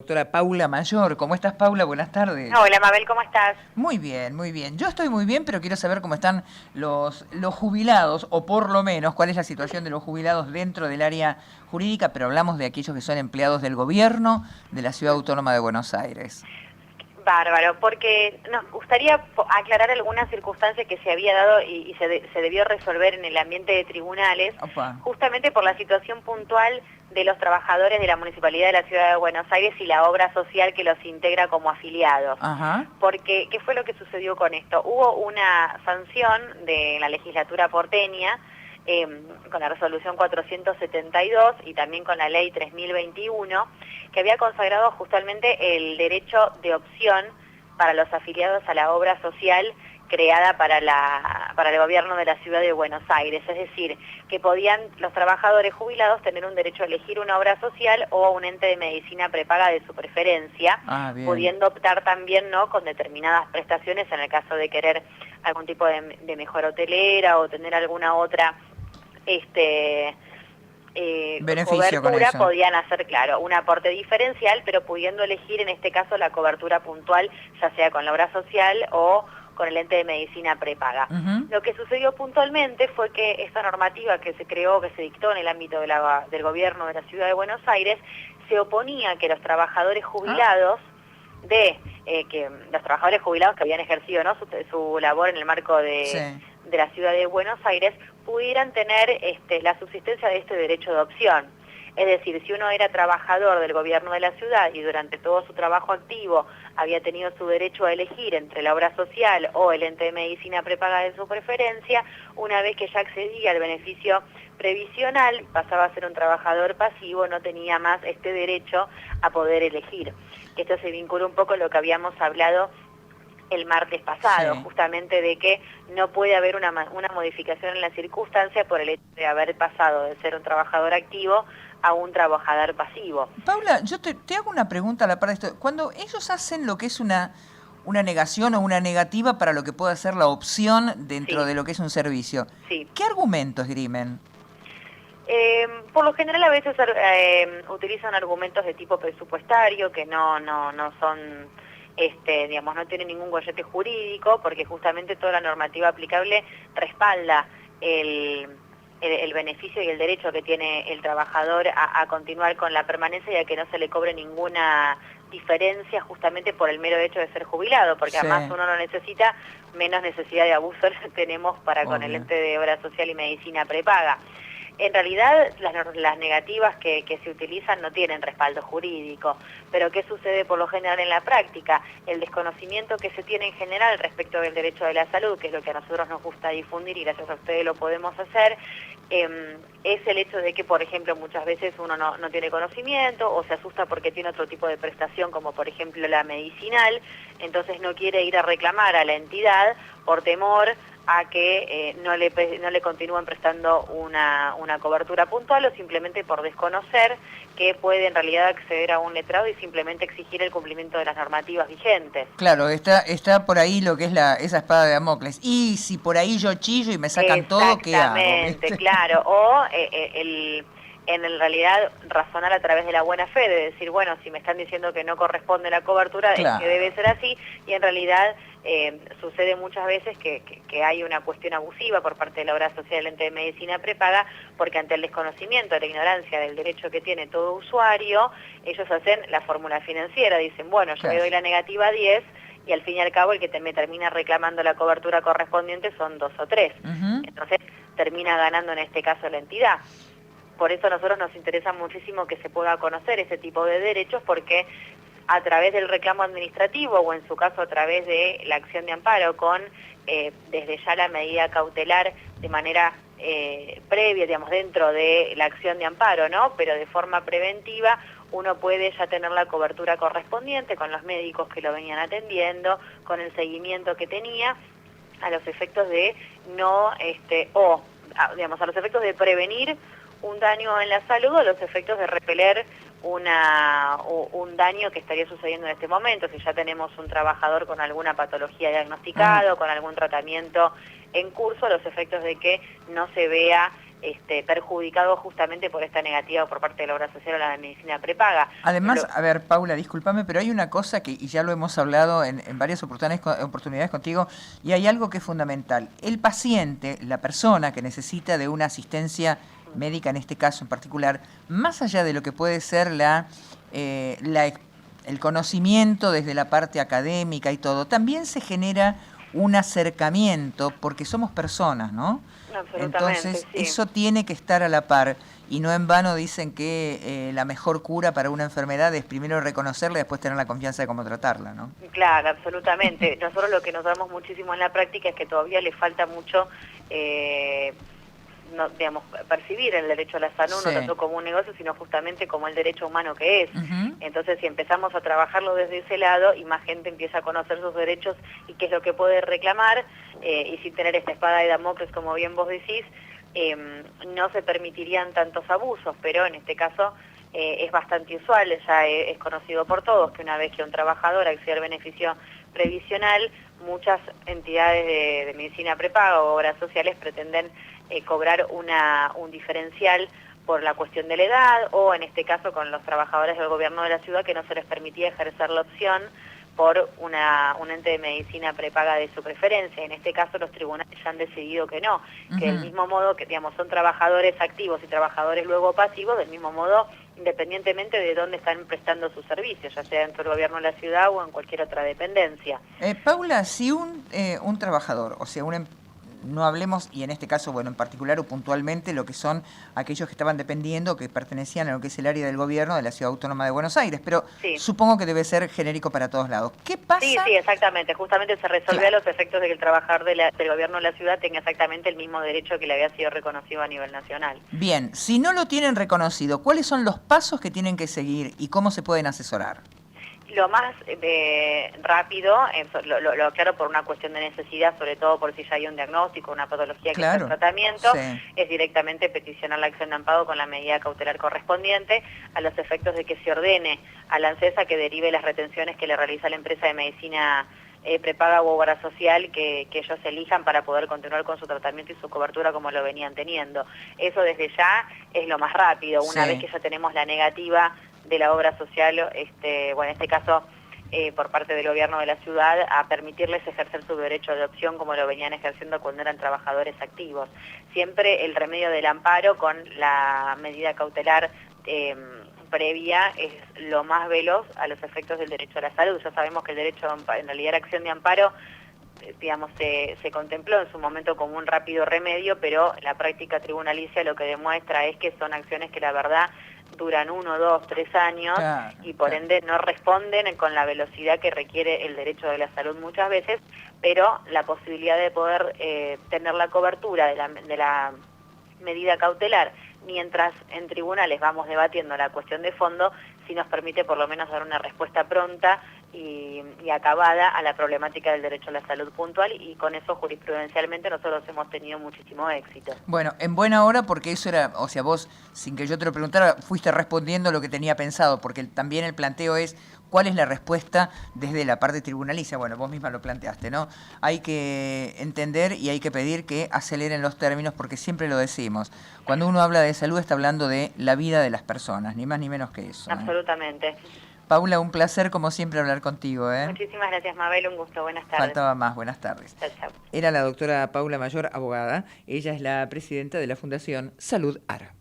Doctora Paula Mayor. ¿Cómo estás, Paula? Buenas tardes. Hola Mabel, ¿cómo estás? Muy bien, muy bien. Yo estoy muy bien, pero quiero saber cómo están los jubilados, o por lo menos cuál es la situación de los jubilados dentro del área jurídica, pero hablamos de aquellos que son empleados del gobierno de la Ciudad Autónoma de Buenos Aires. Bárbaro, porque nos gustaría aclarar algunas circunstancias que se había dado y se debió resolver en el ambiente de tribunales, Opa. justamente por la situación puntual de los trabajadores de la Municipalidad de la Ciudad de Buenos Aires y la obra social que los integra como afiliados. Ajá. Porque, ¿qué fue lo que sucedió con esto? Hubo una sanción de la legislatura porteña, con la resolución 472 y también con la ley 3021, que había consagrado justamente el derecho de opción para los afiliados a la obra social creada para el gobierno de la Ciudad de Buenos Aires, es decir, que podían los trabajadores jubilados tener un derecho a elegir una obra social o un ente de medicina prepaga de su preferencia, pudiendo optar también, ¿no?, con determinadas prestaciones en el caso de querer algún tipo de mejora hotelera o tener alguna otra beneficio con cobertura, eso. podían hacer, claro, un aporte diferencial, pero pudiendo elegir en este caso la cobertura puntual, ya sea con la obra social o con el ente de medicina prepaga. Lo que sucedió puntualmente fue que esta normativa que se creó, que se dictó en el ámbito del gobierno de la Ciudad de Buenos Aires, se oponía a que los trabajadores jubilados que los trabajadores jubilados que habían ejercido, ¿no?, su labor en el marco de la Ciudad de Buenos Aires pudieran tener la subsistencia de este derecho de opción. Es decir, si uno era trabajador del gobierno de la ciudad y durante todo su trabajo activo había tenido su derecho a elegir entre la obra social o el ente de medicina prepaga de su preferencia, una vez que ya accedía al beneficio previsional, pasaba a ser un trabajador pasivo, no tenía más este derecho a poder elegir. Esto se vincula un poco a lo que habíamos hablado el martes pasado, justamente de que no puede haber una modificación en la circunstancia por el hecho de haber pasado de ser un trabajador activo a un trabajador pasivo. Paula, yo te hago una pregunta a la par de esto. Cuando ellos hacen lo que es una negación o una negativa para lo que pueda ser la opción dentro de lo que es un servicio, ¿qué argumentos esgrimen? Por lo general a veces utilizan argumentos de tipo presupuestario que no son, digamos, no tienen ningún gollete jurídico, porque justamente toda la normativa aplicable respalda el beneficio y el derecho que tiene el trabajador a continuar con la permanencia y a que no se le cobre ninguna diferencia justamente por el mero hecho de ser jubilado, porque además uno no necesita, menos necesidad de abuso tenemos para con el ente de obra social y medicina prepaga. En realidad las negativas que se utilizan no tienen respaldo jurídico, pero ¿qué sucede por lo general en la práctica? El desconocimiento que se tiene en general respecto del derecho de la salud, que es lo que a nosotros nos gusta difundir y gracias a ustedes lo podemos hacer, es el hecho de que, por ejemplo, muchas veces uno no tiene conocimiento o se asusta porque tiene otro tipo de prestación, como por ejemplo la medicinal, entonces no quiere ir a reclamar a la entidad por temor a que no le continúen prestando una cobertura puntual o simplemente por desconocer que puede en realidad acceder a un letrado y simplemente exigir el cumplimiento de las normativas vigentes. Claro, está por ahí lo que es esa espada de Damocles. Y si por ahí yo chillo y me sacan todo, ¿qué hago? Exactamente, claro. O en realidad razonar a través de la buena fe, de decir, bueno, si me están diciendo que no corresponde la cobertura, es que debe ser así, y en realidad sucede muchas veces que hay una cuestión abusiva por parte de la obra social del ente de medicina prepaga, porque ante el desconocimiento, la ignorancia del derecho que tiene todo usuario, ellos hacen la fórmula financiera, dicen, bueno, yo le doy la negativa 10, y al fin y al cabo el que me termina reclamando la cobertura correspondiente son 2 o 3. Entonces termina ganando en este caso la entidad. Por eso a nosotros nos interesa muchísimo que se pueda conocer ese tipo de derechos, porque a través del reclamo administrativo o en su caso a través de la acción de amparo con desde ya la medida cautelar de manera previa, digamos, dentro de la acción de amparo, ¿no?, pero de forma preventiva, uno puede ya tener la cobertura correspondiente con los médicos que lo venían atendiendo, con el seguimiento que tenía, a los efectos de digamos, a los efectos de prevenir un daño en la salud o los efectos de repeler un daño que estaría sucediendo en este momento, si ya tenemos un trabajador con alguna patología diagnosticada, con algún tratamiento en curso, los efectos de que no se vea perjudicados justamente por esta negativa por parte de la obra social a la medicina prepaga. Además, a ver, Paula, discúlpame, pero hay una cosa que, y ya lo hemos hablado en varias oportunidades contigo, y hay algo que es fundamental. El paciente, la persona que necesita de una asistencia médica, en este caso en particular, más allá de lo que puede ser el conocimiento desde la parte académica y todo, también se genera un acercamiento porque somos personas, ¿no? Entonces, sí. eso tiene que estar a la par. Y no en vano dicen que la mejor cura para una enfermedad es primero reconocerla y después tener la confianza de cómo tratarla, ¿no? Claro, absolutamente. Nosotros lo que nos damos muchísimo en la práctica es que todavía le falta mucho, no, digamos, percibir el derecho a la salud, Sí. no tanto como un negocio, sino justamente como el derecho humano que es. Uh-huh. Entonces, si empezamos a trabajarlo desde ese lado y más gente empieza a conocer sus derechos y qué es lo que puede reclamar, y sin tener esta espada de Damocles, como bien vos decís, no se permitirían tantos abusos, pero en este caso es bastante usual, ya es conocido por todos, que una vez que un trabajador accede al beneficio previsional, muchas entidades de medicina prepaga o obras sociales pretenden cobrar un diferencial por la cuestión de la edad, o en este caso con los trabajadores del gobierno de la ciudad que no se les permitía ejercer la opción por un ente de medicina prepaga de su preferencia. En este caso los tribunales ya han decidido que no, que del mismo modo que, digamos, son trabajadores activos y trabajadores luego pasivos, del mismo modo, independientemente de dónde están prestando sus servicios, ya sea dentro del gobierno de la ciudad o en cualquier otra dependencia. Paula, si un trabajador, o sea, no hablemos, y en este caso, bueno, en particular o puntualmente, lo que son aquellos que estaban dependiendo, que pertenecían a lo que es el área del gobierno de la Ciudad Autónoma de Buenos Aires, pero sí, supongo que debe ser genérico para todos lados. ¿Qué pasa? Sí, exactamente. Justamente se resolvió a los efectos de que el trabajador del gobierno de la ciudad tenga exactamente el mismo derecho que le había sido reconocido a nivel nacional. Bien, si no lo tienen reconocido, ¿cuáles son los pasos que tienen que seguir y cómo se pueden asesorar? Lo más rápido, lo aclaro por una cuestión de necesidad, sobre todo por si ya hay un diagnóstico, una patología que está en tratamiento, sí, es directamente peticionar la acción de amparo con la medida cautelar correspondiente, a los efectos de que se ordene a la ANSES que derive las retenciones que le realiza la empresa de medicina prepaga u obra social que ellos elijan para poder continuar con su tratamiento y su cobertura como lo venían teniendo. Eso desde ya es lo más rápido. Una vez que ya tenemos la negativa de la obra social, bueno, en este caso por parte del gobierno de la ciudad, a permitirles ejercer su derecho de opción como lo venían ejerciendo cuando eran trabajadores activos. Siempre el remedio del amparo con la medida cautelar previa es lo más veloz a los efectos del derecho a la salud. Ya sabemos que el derecho, en realidad la acción de amparo, digamos, se contempló en su momento como un rápido remedio, pero la práctica tribunalicia lo que demuestra es que son acciones que la verdad duran 1, 2, 3 años y por ende no responden con la velocidad que requiere el derecho de la salud muchas veces, pero la posibilidad de poder tener la cobertura de la medida cautelar mientras en tribunales vamos debatiendo la cuestión de fondo, sí nos permite por lo menos dar una respuesta pronta y acabada a la problemática del derecho a la salud puntual, y con eso jurisprudencialmente nosotros hemos tenido muchísimo éxito. Bueno, en buena hora, porque eso era, o sea, vos, sin que yo te lo preguntara, fuiste respondiendo lo que tenía pensado, porque también el planteo es cuál es la respuesta desde la parte tribunalicia. Bueno, vos misma lo planteaste, ¿no? Hay que entender y hay que pedir que aceleren los términos, porque siempre lo decimos. Cuando uno habla de salud está hablando de la vida de las personas, ni más ni menos que eso. Absolutamente. Paula, un placer como siempre hablar contigo. Muchísimas gracias, Mabel, un gusto, buenas tardes. Faltaba más, buenas tardes. Chao, chao. Era la doctora Paula Mayor, abogada. Ella es la presidenta de la Fundación Salud ARA.